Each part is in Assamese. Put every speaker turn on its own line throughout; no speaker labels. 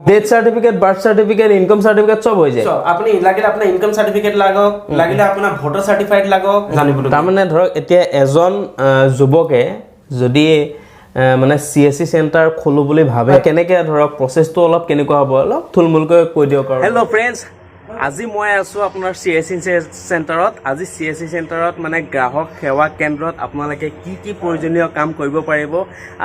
death certificate birth certificate income certificate सब हो যায়
আপুনি লাগিলে আপোনাৰ ইনকাম সাৰ্টিফিকেট লাগক লাগিলে আপোনাৰ ভোটাৰ সাৰ্টিফাইড লাগক জানিবলৈ
তাৰ মানে ধৰক এতিয়া এজন যুৱকে যদি মানে সিএসসি সেন্টাৰ খোলো বুলি ভাবে কেনেকৈ ধৰক প্ৰসেসটো অলপ কেনেকুৱা হ'ব অলপ থুলমুলকৈ কৈ দিয়ক আৰু হেল্ল' ফ্ৰেণ্ডছ আজি মই আছো আপোনাৰ সিএসসি সেন্টাৰত আজি সিএসসি সেন্টাৰত মানে গ্ৰাহক সেৱা কেন্দ্ৰত আপোনালোকে কি কি প্ৰয়োজনীয় কাম কৰিব পাৰিব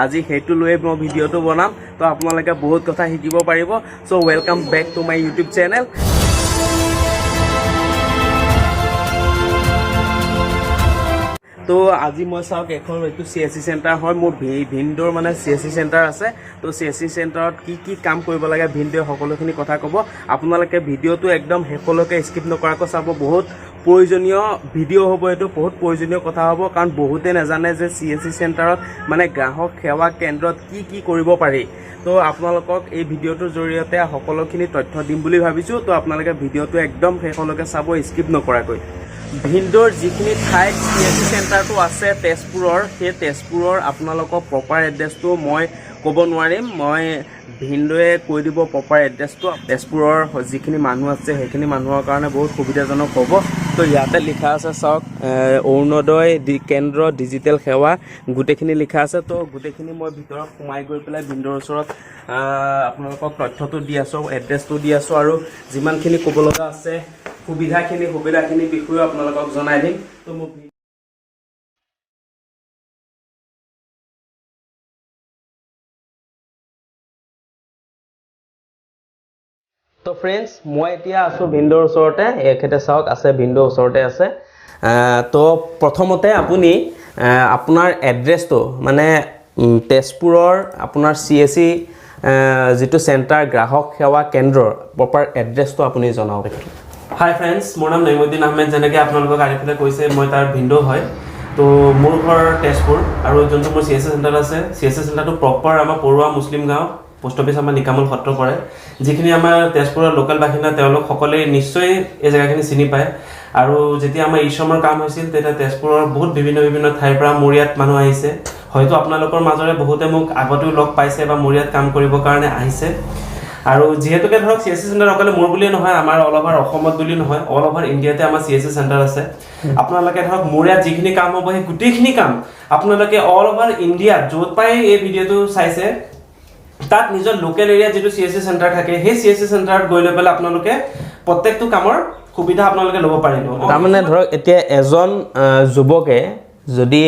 আজি হেতু লৈ মই ভিডিঅটো বনাম তো আপোনালোকে বহুত কথা শিকিব পাৰিব so welcome back to my YouTube channel তো আজি মই চাওক এখন এইটো সিএসসি সেন্টাৰ হয় মোৰ ভিন্ডৰ মানে সিএসসি সেন্টাৰ আছে তো সিএসসি সেন্টাৰত কি কি কাম কৰিব লাগে ভিন্ডৰ সকলোখিনি কথা ক'ব আপোনালোকে ভিডিঅটো একদম শেষলৈকে স্কিপ নকৰাকৈ চাব বহুত প্ৰয়োজনীয় ভিডিঅ' হ'ব এইটো বহুত প্ৰয়োজনীয় কথা হ'ব কাৰণ বহুতে নাজানে যে সিএসসি সেন্টাৰত মানে গ্ৰাহক সেৱা কেন্দ্ৰত কি কি কৰিব পাৰি তো আপোনালোকক এই ভিডিঅ'টোৰ জৰিয়তে সকলোখিনি তথ্য দিম বুলি ভাবিছোঁ তো আপোনালোকে ভিডিঅ'টো একদম শেষলৈকে চাব স্কিপ নকৰাকৈ ভিন্ডৰ যিখিনি ঠাইত সিএসসি সেন্টাৰটো আছে তেজপুৰৰ সেই তেজপুৰৰ আপোনালোকৰ প্ৰপাৰ এড্ৰেছটো মই ক'ব নোৱাৰিম মই ভিন্ডয়ে কৈ দিব প্ৰপাৰ এড্ৰেছটো তেজপুৰৰ যিখিনি মানুহ আছে সেইখিনি মানুহৰ কাৰণে বহুত সুবিধাজনক হ'ব তো ইয়াতে লিখা আছে চাওক অৰুণোদয় কেন্দ্ৰ ডিজিটেল সেৱা গোটেইখিনি লিখা আছে তো গোটেইখিনি মই ভিতৰত সোমাই গৈ পেলাই ভিন্ডৰ ওচৰত আপোনালোকক তথ্যটো দি আছোঁ এড্ৰেছটো দি আছোঁ আৰু যিমানখিনি ক'ব লগা আছে সুবিধাখিনি বিষয়ে আপোনালোকক জনাই দিম তো মোক তো ফ্ৰেণ্ডছ মই এতিয়া আছোঁ ভিন্ডৰ ওচৰতে এখেতে চাওক আছে ভিন্ডৰ ওচৰতে আছে তো প্ৰথমতে আপুনি আপোনাৰ এড্ৰেছটো মানে তেজপুৰৰ আপোনাৰ সিএসসি যিটো চেণ্টাৰ গ্ৰাহক সেৱা কেন্দ্ৰৰ প্ৰপাৰ এড্ৰেছটো আপুনি জনাওক
হাই ফ্ৰেণ্ডছ মোৰ নাম নইমুদ্দিন আহমেদ যেনেকৈ আপোনালোকক আৰিফুলে কৈছে মই তাৰ ভিন্ডো হয় তো মোৰ ঘৰ তেজপুৰ আৰু যোনটো মোৰ সিএসসি চেণ্টাৰ আছে সিএসসি চেণ্টাৰটো প্ৰপাৰ আমাৰ পৰুৱা মুছলিম গাঁও পোষ্ট অফিচ আমাৰ নিকামল সত্ৰ পৰে যিখিনি আমাৰ তেজপুৰৰ লোকেল বাসিন্দা তেওঁলোক সকলোৱে নিশ্চয় এই জেগাখিনি চিনি পায় আৰু যেতিয়া আমাৰ ইছমৰ কাম হৈছিল তেতিয়া তেজপুৰৰ বহুত বিভিন্ন ঠাইৰ পৰা মোৰ ইয়াত মানুহ আহিছে হয়তো আপোনালোকৰ মাজৰে বহুতে মোক আগতেও লগ পাইছে বা মোৰ ইয়াত কাম কৰিবৰ কাৰণে আহিছে আৰু যেহেতুকে ধৰক সিএসসি চেণ্টাৰ অকলে মোৰ বুলিয়ে নহয় আমাৰ অল অভাৰ অসমত বুলি নহয় অল অভাৰ ইণ্ডিয়াতে আমাৰ সিএসসি চেণ্টাৰ আছে আপোনালোকে ধৰক মোৰ ইয়াত যিখিনি কাম হ'ব সেই গোটেইখিনি কাম আপোনালোকে অল অভাৰ ইণ্ডিয়াত য'ত পাই এই ভিডিঅ'টো চাইছে তাত নিজৰ লোকেল এৰিয়া যিটো সিএসসি চেণ্টাৰ থাকে সেই সিএসসি চেণ্টাৰত গৈ লৈ পেলাই আপোনালোকে প্ৰত্যেকটো কামৰ সুবিধা আপোনালোকে ল'ব পাৰিব
তাৰমানে ধৰক এতিয়া এজন যুৱকে যদি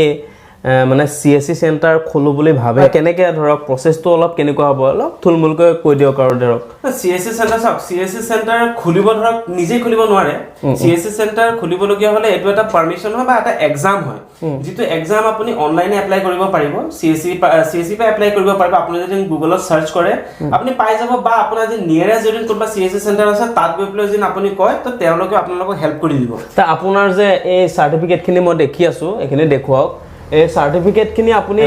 মানে সিএসসি সেন্টাৰ খোলো বুলি ভাবে কেনেকৈ ধৰক প্ৰসেসটো অলপ কেনেকুৱা হ'ব অলপ থুলমুলকৈ কৈ দিয়ক আৰু ধৰক
সিএসসি চেণ্টাৰ চাওক সিএসসি চেণ্টাৰ খুলিব ধৰক নিজে খুলিব নোৱাৰে সিএসসি চেণ্টাৰ খুলিবলগীয়া হ'লে এইটো এটা পাৰমিশ্যন হয় বা এটা এক্সাম হয় যিটো এক্সাম আপুনি অনলাইনে এপ্লাই কৰিব পাৰিব সিএসসি পে এপ্লাই কৰিব পাৰিব আপুনি যদি গুগলত সাৰ্চ কৰে আপুনি পাই যাব বা আপোনাৰ যে নিয়াৰেষ্ট যদি কোনোবা সিএসসি চেণ্টাৰ আছে তাত গৈ পেলাই যদি আপুনি কয় তো তেওঁলোকে আপোনালোকক হেল্প কৰি দিব
তা আপোনাৰ যে এই সাৰ্টিফিকেটখিনি মই দেখি আছো এইখিনি দেখুৱাওক এই সাৰ্টিফিকেটখিনি আপুনি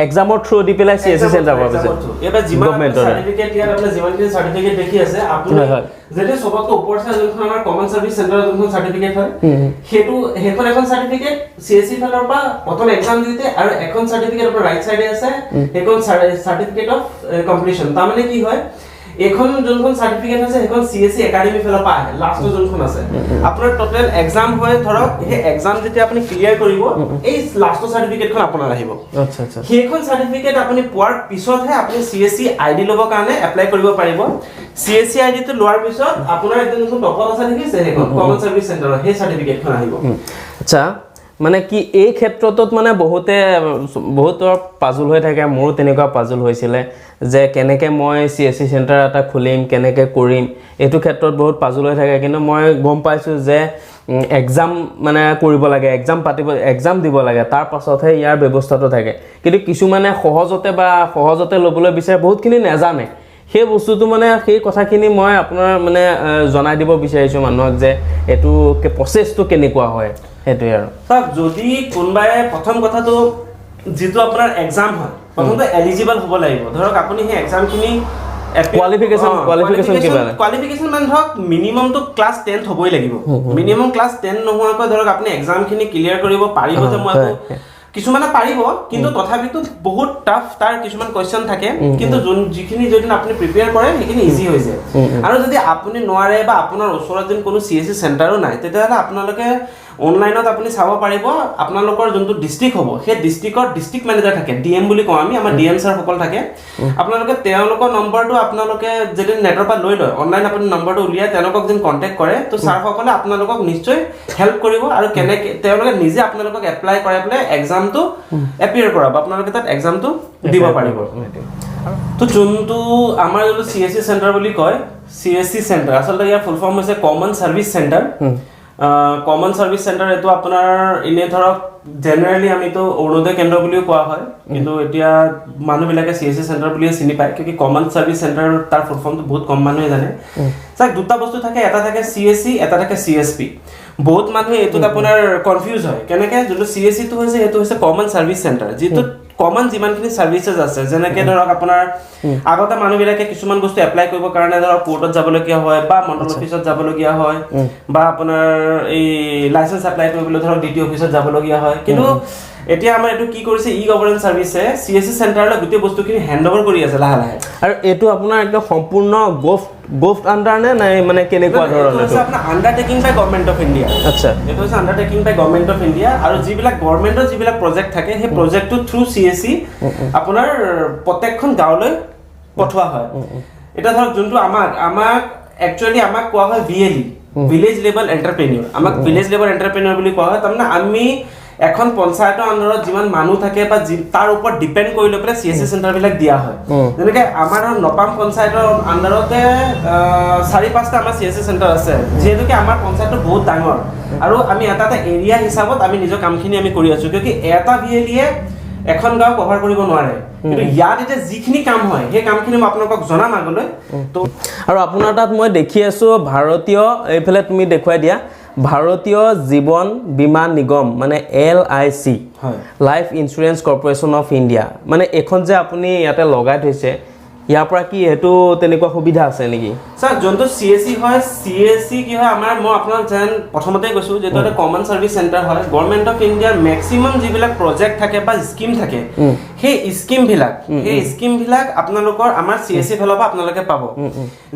এক্সামৰ থ্ৰু দি পেলাই সিএসসি চেণ্টাৰ পাবছে
এবাৰ যিমান সাৰ্টিফিকেট ইয়াত আপুনি যিমানখিনি সাৰ্টিফিকেট দেখি আছে আপুনি যেনে সবতকৈ ওপৰ চাই যোনখন আমাৰ কমন সাৰ্ভিস চেণ্টাৰৰ যোনখন সাৰ্টিফিকেট হয় সেইখন এখন সাৰ্টিফিকেট সিএসসি ফালৰ পৰা প্ৰথম এক্সাম দিতে আৰু এখন সাৰ্টিফিকেট আপোনাৰ ৰাইট সাইডে আছে সেইখন সাৰ্টিফিকেট অফ কমপ্লিটন তাৰমানে কি হয় এখন যোনখন সাৰ্টিফিকেট আছে সেইখন সিএসসি একাডেমি ফালৰ পৰা আহে লাষ্টৰ যোনখন আছে আপোনাৰ টোটাল এক্সাম হয় ধৰক সেই এক্সাম যেতিয়া আপুনি ক্লিয়াৰ কৰিব এই লাষ্টৰ সাৰ্টিফিকেটখন আপোনাৰ আহিব
আচ্ছা
সেইখন সাৰ্টিফিকেট আপুনি পোৱাৰ পিছতহে আপুনি সিএসসি আইডি ল'বৰ কাৰণে এপ্লাই কৰিব পাৰিব সিএসসি আইডিটো লোৱাৰ পিছত আপোনাৰ যোনখন ডকুমেণ্ট আছে নেকি সেইখন কমন সাৰ্ভিস চেণ্টাৰৰ সেই সাৰ্টিফিকেটখন আহিব
আচ্ছা মানে কি এই ক্ষেত্ৰটোত মানে বহুতৰ পাজল হৈ থাকে মোৰো তেনেকুৱা পাজল হৈছিলে যে কেনেকৈ মই সিএসসি চেণ্টাৰ এটা খুলিম কেনেকৈ কৰিম এইটো ক্ষেত্ৰত বহুত পাজল হৈ থাকে কিন্তু মই গম পাইছোঁ যে এক্সাম মানে কৰিব লাগে এক্সাম দিব লাগে তাৰ পাছতহে ইয়াৰ ব্যৱস্থাটো থাকে কিন্তু কিছুমানে সহজতে ল'বলৈ বিচাৰে বহুতখিনি নাজানে সেই বস্তুটো মানে সেই কথাখিনি মই আপোনাৰ মানে জনাই দিব বিচাৰিছোঁ মানুহক যে এইটো প্ৰচেছটো কেনেকুৱা হয় সেইটোৱে আৰু
চাওক যদি কোনোবাই প্ৰথম কথাটো যেটো আপোনাৰ এক্সাম হয় প্ৰথমতে এলিজিবল হ'ব লাগিব ধৰক আপুনি সেই এক্সামখিনি কোৱালিফিকেশ্যন মানে ধৰক মিনিমামটো ক্লাছ 10 হ'বই লাগিব মিনিমাম ক্লাছ 10 নোহোৱাকৈ ধৰক আপুনি এক্সামখিনি ক্লিয়াৰ কৰিব পাৰিব যে মই কিছুমানে পাৰিব কিন্তু তথাপিতো বহুত টাফ তাৰ কিছুমান কোৱেশ্চন থাকে কিন্তু যিখিনি যদি আপুনি প্ৰিপেয়াৰ কৰে সেইখিনি ইজি হৈ যায় আৰু যদি আপুনি নোৱাৰে বা আপোনাৰ ওচৰত যেন কোনো CSE চেণ্টাৰো নাই তেতিয়াহ'লে আপোনালোকে অনলাইনত আপুনি চাব পাৰিব আপোনালোকৰ যোনটো ডিস্ট্ৰিক্ট হ'ব সেই ডিস্ট্ৰিক্টৰ ডিস্ট্ৰিক্ট মেনেজাৰ থাকে DM বুলি কওঁ আমি আমাৰ DM ছাৰ সকল থাকে আপোনালোকে তেওঁলোকৰ নম্বৰটো আপোনালোকে যদি নেটৰ পৰা লৈ লয় অনলাইন আপুনি নম্বৰটো উলিয়াই তেওঁলোকক যেন কণ্টেক্ট কৰে তো ছাৰসকলে আপোনালোকক নিশ্চয় হেল্প কৰিব আৰু কেনেকৈ তেওঁলোকে নিজে আপোনালোকক এপ্লাই কৰাই পেলাই এক্সামটো এপিয়াৰ কৰাব আপোনালোকে তাত এক্সামটো দিব পাৰিব তো যোনটো আমাৰ যোনটো CSE চেণ্টাৰ বুলি কয় CSE চেণ্টাৰ আচলতে ইয়াৰ ফুল ফৰ্ম হৈছে common service centre common service centre এইটো আপোনাৰ এনে ধৰক জেনেৰেলি আমিতো অৰুণোদয় কেন্দ্ৰ বুলিও কোৱা হয় কিন্তু এতিয়া মানুহবিলাকে CSE চেণ্টাৰ বুলিয়ে চিনি পায় কিয় কমন ছাৰ্ভিচ চেণ্টাৰ তাৰ ফুল ফৰ্মটো বহুত কম মানুহে জানে চাওক দুটা বস্তু থাকে এটা থাকে CSE এটা থাকে CSP বহুত মানুহে এইটোত আপোনাৰ কনফিউজ হয় কেনেকৈ যোনটো CSE টো হৈছে এইটো হৈছে কমন ছাৰ্ভিচ চেণ্টাৰ যিটো কমন যিমানখিনি ছাৰ্ভিচেছ আছে যেনেকৈ ধৰক আপোনাৰ আগতে মানুহবিলাকে কিছুমান বস্তু এপ্লাই কৰিবৰ কাৰণে ধৰক কোৰ্টত যাবলগীয়া হয় বা মণ্ডল অফিচত যাবলগীয়া হয় বা আপোনাৰ এই লাইচেন্স এপ্লাই কৰিবলৈ ধৰক DT অফিচত যাবলগীয়া হয় কিন্তু এতিয়া আমাৰ এইটো কি কৰিছে গভৰ্নেন্স ছাৰ্ভিচে CSE চেণ্টাৰলৈ গোটেই বস্তুখিনি হেণ্ড অভাৰ কৰি আছে লাহে লাহে
আৰু এইটো আপোনাৰ একদম সম্পূৰ্ণ গভট আণ্ডাৰ নে নাই মানে কেনেকুৱা ধৰণৰ
এইটো আপোনাৰ undertaking by government of India
আচ্ছা
এইটো হৈছে undertaking by government of India আৰু যিবিলাক গভৰ্নমেণ্টৰ যিবিলাক প্ৰজেক্ট থাকে সেই প্ৰজেক্টটো থ্ৰু CSE আপোনাৰ প্ৰত্যেকখন গাঁৱলৈ পঠোৱা হয় এটা ধৰক যোনটো আমাক একচুৱেলি আমাক কোৱা হয় VLE ভিলেজ লেভেল এণ্টাৰপ্ৰেনিয়ৰ আমাক ভিলেজ লেভেল এণ্টাৰপ্ৰেনিয়ৰ বুলি কোৱা হয় তাৰমানে আমি এখন পঞ্চায়তৰ আণ্ডাৰত যিমান মানুহ থাকে বা তাৰ ওপৰত ডিপেণ্ড কৰি লৈ পেলাই CSE চেণ্টাৰবিলাক দিয়া হয় যেনেকৈ আমাৰ নপাম পঞ্চায়তৰ আণ্ডাৰতে 4-5টা আমাৰ CSE চেণ্টাৰ আছে যিহেতুকে আমাৰ পঞ্চায়তটো বহুত ডাঙৰ আৰু আমি এটা এৰিয়া হিচাপত আমি নিজৰ কামখিনি আমি কৰি আছোঁ কিয় এটা VLE এখন গাঁও কভাৰ কৰিব নোৱাৰে কিন্তু ইয়াত এতিয়া যিখিনি কাম হয় সেই কামখিনি মই আপোনালোকক জনাম আগলৈ তো
আৰু আপোনাৰ তাত মই দেখি আছোঁ ভাৰতীয় এইফালে তুমি দেখুৱাই দিয়া ভাৰতীয় জীৱন বীমা নিগম মানে LIC life insurance corporation of India মানে এখন যে আপুনি ইয়াতে লগাই থৈছে ইয়াৰ পৰা কি এইটো তেনেকুৱা সুবিধা আছে নেকি
স্যাৰ যোনটো CSE হয় CSE কি হয় আমাৰ মই আপোনাক যেন প্ৰথমতে কৈছোঁ যেটো এটা কমন ছাৰ্ভিচ চেণ্টাৰ হয় গভৰ্নমেণ্ট অফ ইণ্ডিয়াৰ মেক্সিমাম যিবিলাক প্ৰজেক্ট থাকে বা স্কিম থাকে সেই স্কিমবিলাক আপোনালোকৰ আমাৰ CSE ফালৰ পৰা আপোনালোকে পাব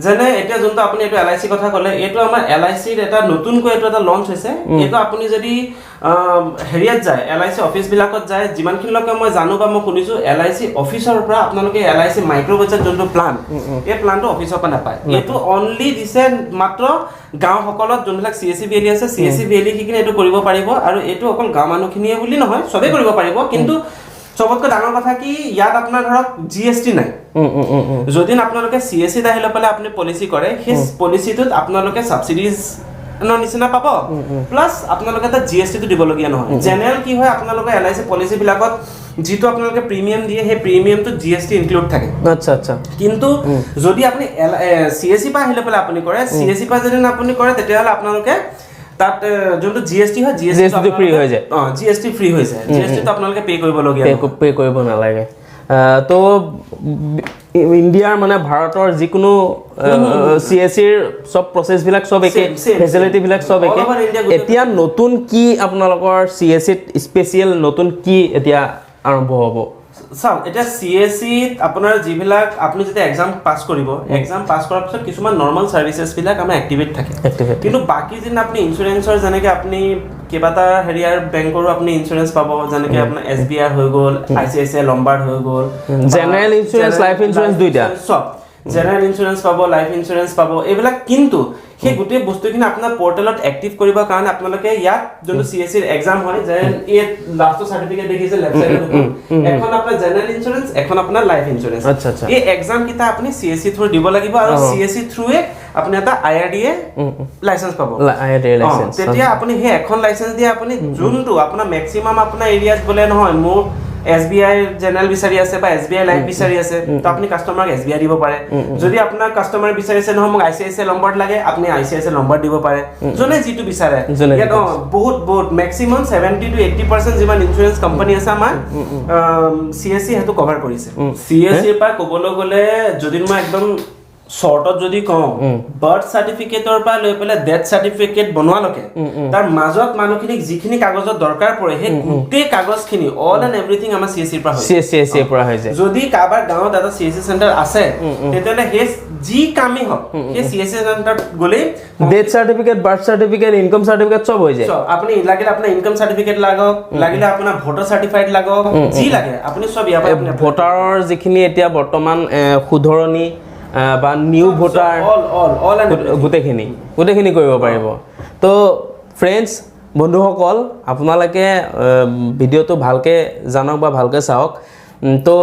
যেনে এতিয়া যোনটো আপুনি এইটো LIC কথা ক'লে এইটো আমাৰ LICৰ এটা নতুনকৈ এইটো এটা লঞ্চ হৈছে এইটো আপুনি যদি হেৰিয়াত যায় LIC অফিচবিলাকত যায় যিমানখিনিলৈকে মই জানো বা মই শুনিছোঁ LIC অফিচৰ পৰা আপোনালোকে LIC মাইক্ৰ বাজেট যোনটো প্লান এই প্লানটো অফিচৰ পৰা নাপায় এইটো অনলি দিছে মাত্ৰ গাঁওসকলত যোনবিলাক CSE VLE আছে CSE VLE সেইখিনি এইটো কৰিব পাৰিব আৰু এইটো অকল গাঁও মানুহখিনিয়ে বুলি নহয় চবেই কৰিব পাৰিব কিন্তু সবতকৈ ডাঙৰ কথা কি ইয়াত আপোনাৰ ধৰক GST নাই যদি আপোনালোকে CSE আহি লৈ পেলাই আপুনি পলিচি কৰে সেই পলিচিটোত আপোনালোকে সাবসিডিজ নিচিনা পাব প্লাস আপোনালোকে এটা GST টো দিবলগীয়া নহয় জেনেৰেল কি হয় আপোনালোকে LIC পলিচি বিলাকত যিটো আপোনালোকে প্ৰিমিয়াম দিয়ে সেই প্ৰিমিয়ামটো GST ইনক্লুড থাকে
আচ্ছা আচ্ছা
কিন্তু যদি আপুনি CSE পা আহিলে পেলাই আপুনি কৰে CSE পা যদি আপুনি কৰে তেতিয়াহ'লে আপোনালোকে তাত যোনটো GST হয় GST
ফ্ৰী হৈ যায়
GST ফ্ৰী হৈ যায় GST টো আপোনালোকে পে কৰিবলগীয়া
পে কৰিব নালাগে তো ইণ্ডিয়াৰ মানে ভাৰতৰ যিকোনো CSEৰ সব প্ৰসেছবিলাক সব একে ফেচিলিটিবিলাক সব একে এতিয়া নতুন কি আপোনালোকৰ CSEত স্পেচিয়েল নতুন কি এতিয়া আৰম্ভ হ'ব
চাওক এটা CSEত আপোনাৰ যিবিলাক আপুনি যেতিয়া এক্সাম পাছ কৰিব এক্সাম পাছ কৰাৰ পিছত কিছুমান নৰ্মেল ছাৰ্ভিচেছবিলাক আমাৰ এক্টিভেট থাকে কিন্তু বাকী যেন আপুনি ইঞ্চুৰেঞ্চৰ যেনেকৈ আপুনি কেইবাটা হেৰিয়াৰ বেংকৰো আপুনি ইঞ্চুৰেঞ্চ পাব যেনেকৈ আপোনাৰ SBI হৈ গ'ল ICICI লম্বাৰ্ড হৈ গ'ল
জেনেৰেল ইঞ্চুৰেঞ্চ লাইফ ইঞ্চুৰেঞ্চ দুইটা
সব জেনেৰেল ইঞ্চুৰেঞ্চ পাব লাইফ ইঞ্চুৰেঞ্চ পাব এইবিলাক কিন্তু সেই গোটেই বস্তুখিনি আপোনাৰ পৰ্টেলত এক্টিভ কৰিবৰ কাৰণে আপোনালোকে ইয়াত যোনটো CSEৰ এক্সাম হয় যে এই লাষ্টৰ চাৰ্টিফিকেট দেখিছে লেফট সাইডত এখন আপোনাৰ জেনেৰেল ইঞ্চুৰেঞ্চ এখন আপোনাৰ লাইফ ইঞ্চুৰেঞ্চ
আচ্ছা আচ্ছা
এই এক্সাম কিটা আপুনি CSE থ্ৰু দিব লাগিব আৰু CSE থ্ৰুৱে আপুনি এটা IRDA লাইসেন্স পাব
IRDA লাইসেন্স
তেতিয়া আপুনি সেই এখন লাইসেন্স দিয়ে আপুনি যোনটো আপোনাৰ মেক্সিমাম আপোনাৰ এৰিয়াত বলে নহয় মোৰ SBI জেনেৰেল বিচাৰি আছে বা SBI লাইফ বিচাৰি আছে তো আপুনি কাস্টমাৰক SBI দিব পাৰে যদি আপোনাৰ কাস্টমাৰ বিচাৰি আছে নহয় মোক ICICI লম্বাৰ্ড লাগে আপুনি ICICI লম্বাৰ্ড দিব পাৰে জনে যিটো বিচাৰে ইয়াত বহুত মেক্সিমাম 70 to 80% যিমান ইনস্যুৰেন্স কোম্পানী আছে আমাৰ CSE হেতু কভাৰ কৰিছে CSE পৰা ক'বলৈ গ'লে যদি মই একদম শৰ্টত যদি কওঁ বাৰ্থ চাৰ্টিফিকেটৰ পৰা লৈ পেলাই ডেথ চাৰ্টিফিকেট বনোৱালৈকে তাৰ মাজত মানুহখিনিক যিখিনি কাগজত দৰকাৰ পৰে সেই গোটেই কাগজখিনি অল এণ্ড এভৰিথিং আমাৰ CSC পৰা হয়
CSC পৰা হৈ যায়
যদি কাৰোবাৰ গাঁৱত এটা CSC চেণ্টাৰ আছে তেতিয়াহ'লে সেই যি কামেই হওক সেই CSC চেণ্টাৰত গ'লেই
death certificate birth certificate income certificate চব হৈ যায়
আপুনি লাগিলে আপোনাৰ ইনকাম চাৰ্টিফিকেট লাগক লাগিলে আপোনাৰ ভোটাৰ চাৰ্টিফাইড লাগক যি লাগে আপুনি চব ইয়াৰ পৰা আপুনি
ভোটাৰৰ যিখিনি এতিয়া বৰ্তমান শুধৰণি বা নিউ ভোটাৰ গোটেইখিনি কৰিব পাৰিব তো ফ্ৰেণ্ডছ বন্ধুসকল আপোনালোকে ভিডিঅ'টো ভালকৈ জানক বা ভালকৈ চাওক তো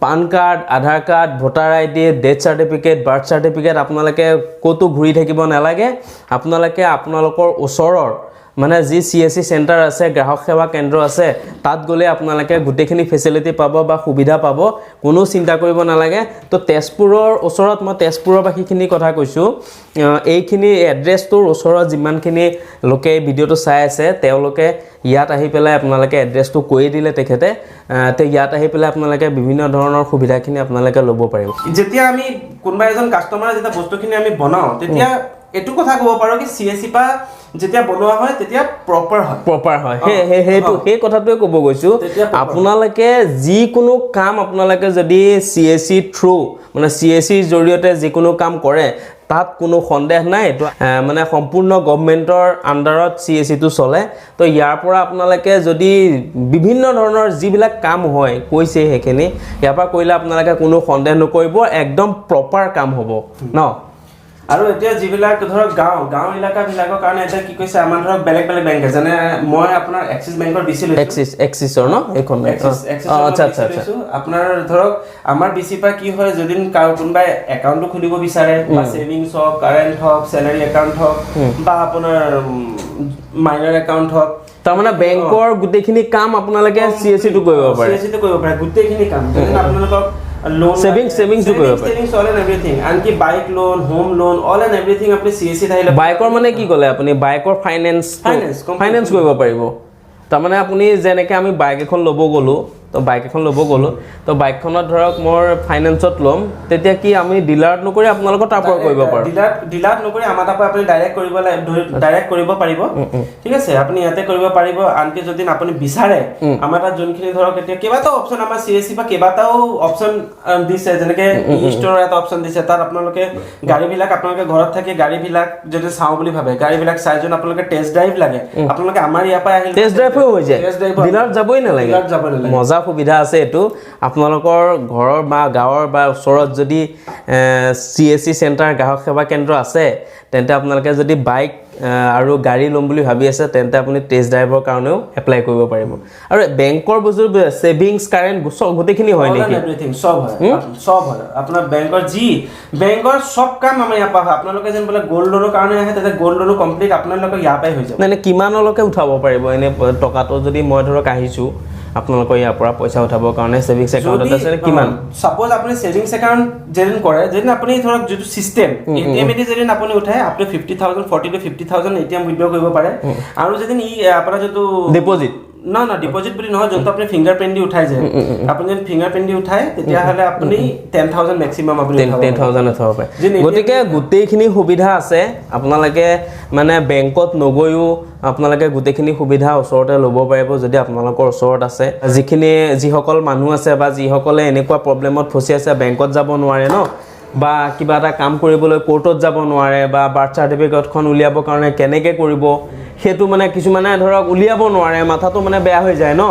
PAN card Aadhaar card voter ID death certificate birth certificate আপোনালোকে ক'তো ঘূৰি থাকিব নালাগে আপোনালোকে আপোনালোকৰ ওচৰৰ মানে যি CSC চেণ্টাৰ আছে গ্ৰাহক সেৱা কেন্দ্ৰ আছে তাত গ'লে আপোনালোকে গোটেইখিনি ফেচিলিটি পাব বা সুবিধা পাব কোনো চিন্তা কৰিব নালাগে তো তেজপুৰৰ ওচৰত মই তেজপুৰৰ বাকীখিনি কথা কৈছোঁ এইখিনি এড্ৰেছটোৰ ওচৰত যিমানখিনি লোকে ভিডিঅ'টো চাই আছে তেওঁলোকে ইয়াত আহি পেলাই আপোনালোকে এড্ৰেছটো কৈ দিলে তেখেতে তে ইয়াত আহি পেলাই আপোনালোকে বিভিন্ন ধৰণৰ সুবিধাখিনি আপোনালোকে ল'ব পাৰিব
যেতিয়া আমি কোনোবা এজন কাষ্টমাৰে যেতিয়া বস্তুখিনি আমি বনাওঁ তেতিয়া এটু কথা ক'ব পাৰো কি CSC পা যেতিয়া বনোৱা হয় তেতিয়া প্ৰপাৰ হয়
সেই কথাটোৱে ক'ব গৈছো আপোনালোকে যিকোনো কাম আপোনালোকে যদি CSC থ্ৰু মানে CSC জৰিয়তে যিকোনো কাম কৰে তাত কোনো সন্দেহ নাই মানে সম্পূৰ্ণ গভৰ্ণমেণ্টৰ আণ্ডাৰত CSC টো চলে তো ইয়াৰ পৰা আপোনালোকে যদি বিভিন্ন ধৰণৰ যিবিলাক কাম হয় কৈছে সেইখিনি ইয়াৰ পৰা কৰিলে আপোনালোকে কোনো সন্দেহ নকৰিব একদম প্ৰপাৰ কাম হ'ব ন
আৰু এতিয়া যিবিলাক ধৰক গাঁও এলেকাবিলাকৰ কাৰণে এটা কি কৈছে আমাৰ ধৰক বেলেগ বেংক আছে যেনে মই আপোনাৰ এক্সিছ বেংকৰ BC লৈছো
এক্সিছৰ ন এইখন
আচ্ছা আপোনাৰ ধৰক আমাৰ BC পা কি হয় যদি কোনোবাই একাউণ্টটো খুলিব বিচাৰে বা সেভিংছ হওক কাৰেন্ট হওক স্যালাৰি একাউণ্ট হওক বা আপোনাৰ মাইনৰ একাউণ্ট হওক
তাৰমানে বেংকৰ গোটেইখিনি কাম আপোনালোকে CSC টো কৰিব পাৰে
গোটেইখিনি কাম যেনে আপোনালোকক loan
savings
all and everything anki bike loan home loan all and everything apni CSC thahile
বাইকৰ মানে কি ক'লে আপুনি বাইকৰ ফাইনান্স কৰিব পাৰিব তাৰমানে আপুনি যেনেকৈ আমি বাইক এখন ল'ব গ'লো তো বাইকখনত ধৰক মোৰ ফাইনান্সত ল'ম তেতিয়া কি আমি ডিলাৰত নকৰি আপোনালোকৰ তাৰ পৰা কৰিব পাৰোঁ
ডিলাৰত নকৰি আমাৰ তাৰ পৰা আপুনি ডাইৰেক্ট কৰিব পাৰিব ঠিক আছে আপুনি ইয়াতে কৰিব পাৰিব আনকি যদি আপুনি বিচাৰে আমাৰ তাত যোনখিনি ধৰক এতিয়া কেইবাটাও অপচন আমাৰ CSC বা কেইবাটাও অপচন দিছে যেনেকে ষ্টৰৰ এটা অপচন দিছে তাত আপোনালোকে গাড়ীবিলাক আপোনালোকে ঘৰত থাকি গাড়ীবিলাক যদি চাওঁ বুলি ভাবে গাড়ীবিলাক চাই যদি আপোনালোকে টেষ্ট ড্ৰাইভ লাগে আপোনালোকে আমাৰ ইয়াৰ পৰা আহিলে
টেষ্ট ড্ৰাইভো হৈ যায় ডিলাৰত যাবই নালাগে মজা সুবিধা আছে এটো আপোনালোকৰ ঘৰৰ বা গাঁৱৰ বা ওচৰত যদি CSC চেণ্টাৰ গ্ৰাহক সেৱা কেন্দ্ৰ আছে তেন্তে আপোনালোকে যদি বাইক আৰু গাড়ী ল'ম বুলি ভাবি আছে তেন্তে আপুনি টেষ্ট ড্ৰাইভৰ কাৰণেও এপ্লাই কৰিব পাৰিব আৰু বেংকৰ বস্তু সেভিংছ কাৰেন্ট গোটেইখিনি হয় নেকি
এভৰিথিং সব হয় আপোনাৰ বেংকৰ সব কাম আমাৰ ইয়াৰ পৰা আপোনালোকে যেন বলে গোল্ড লোনৰ কাৰণে আহে তেতে গোল্ড লোনো কমপ্লিট আপোনালোকৰ ইয়াৰ পৰাই হৈ যাব
মানে কিমানলৈকে উঠাব পাৰিব এনে টকাটো যদি মই ধৰক আহিছো আপোনালোকৰ ইয়াৰ পৰা পইচা উঠাবৰ কাৰণে সেভিংছ একাউণ্টত আছে কিমান
সাপোজ আপুনি সেভিংছ একাউণ্ট যেন কৰে যেন আপুনি ধৰক যেটো সিস্টেম ATM এদি যেন আপুনি উঠায় আপুনি 50000 40 to 50000 ATM উইথড্ৰ কৰিব পাৰে আৰু যেন ই আপোনাৰ যেটো
ডিপোজিট
না ডিপোজিট বুলি নহয় যন্ত আপুনি ফিংগাৰপ্ৰিন্ট দি উঠাই যায় আপুনি যেন ফিংগাৰপ্ৰিন্ট দি উঠাই তেতিয়া হলে আপুনি 10000 ম্যাক্সিমাম আপুনি
10000 উঠাব পাৰে গতিকে গোটেইখিনি সুবিধা আছে আপোনালোকে মানে বেংকত নগৈও আপোনালোকে গোটেইখিনি সুবিধা ওচৰতে ল'ব পাৰিব যদি আপোনালোকৰ ওচৰত আছে যিসকল মানুহ আছে বা যিসকলে এনেকুৱা প্ৰবলেমত ফচি আছে বেংকত যাব নোৱাৰে ন বা কিবা এটা কাম কৰিবলৈ কোৰ্টত যাব নোৱাৰে বা বাৰ্থ চাৰ্টিফিকেটখন উলিয়াবৰ কাৰণে কেনেকৈ কৰিব হেতু মানে কিছুমানে ধৰক উলিয়াব নোৱাৰে মাথাটো মানে বেয়া হৈ যায় ন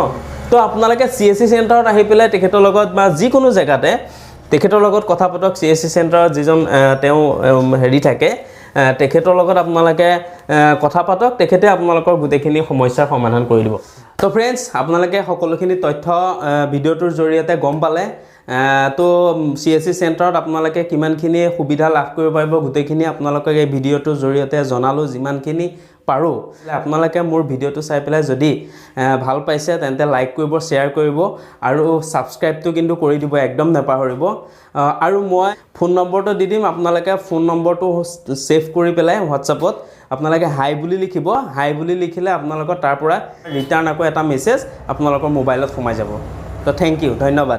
তো আপোনালোকে CSC চেণ্টাৰত আহি পেলাই তেখেতৰ লগত বা যিকোনো জেগাতে তেখেতৰ লগত কথা পাতক CSC চেণ্টাৰত যিজন তেওঁ হেৰি থাকে তেখেতৰ লগত আপোনালোকে কথা পাতক তেখেতে আপোনালোকৰ গোটেইখিনি সমস্যাৰ সমাধান কৰি দিব তো ফ্ৰেণ্ডছ আপোনালোকে সকলোখিনি তথ্য ভিডিঅ'টোৰ জৰিয়তে গম পালে তো CSC চেণ্টাৰত আপোনালোকে কিমানখিনি সুবিধা লাভ কৰিব পাৰিব গোটেইখিনি আপোনালোকক এই ভিডিঅ'টোৰ জৰিয়তে জনালো যিমানখিনি পাৰো আপোনালোকে মোৰ ভিডিঅ'টো চাই পেলাই যদি ভাল পাইছে তেন্তে লাইক কৰিব শ্বেয়াৰ কৰিব আৰু সাবস্ক্ৰাইবটো কিন্তু কৰি দিব একদম নাপাহৰিব আৰু মই ফোন নম্বৰটো দি দিম আপোনালোকে ফোন নম্বৰটো সেভ কৰি পেলাই WhatsAppত আপোনালোকে হাই বুলি লিখিব হাই বুলি লিখিলে আপোনালোকৰ তাৰ পৰা ৰিটাৰ্ন আকৌ এটা মেছেজ আপোনালোকৰ মোবাইলত সোমাই যাব তো থ্যাংক ইউ ধন্যবাদ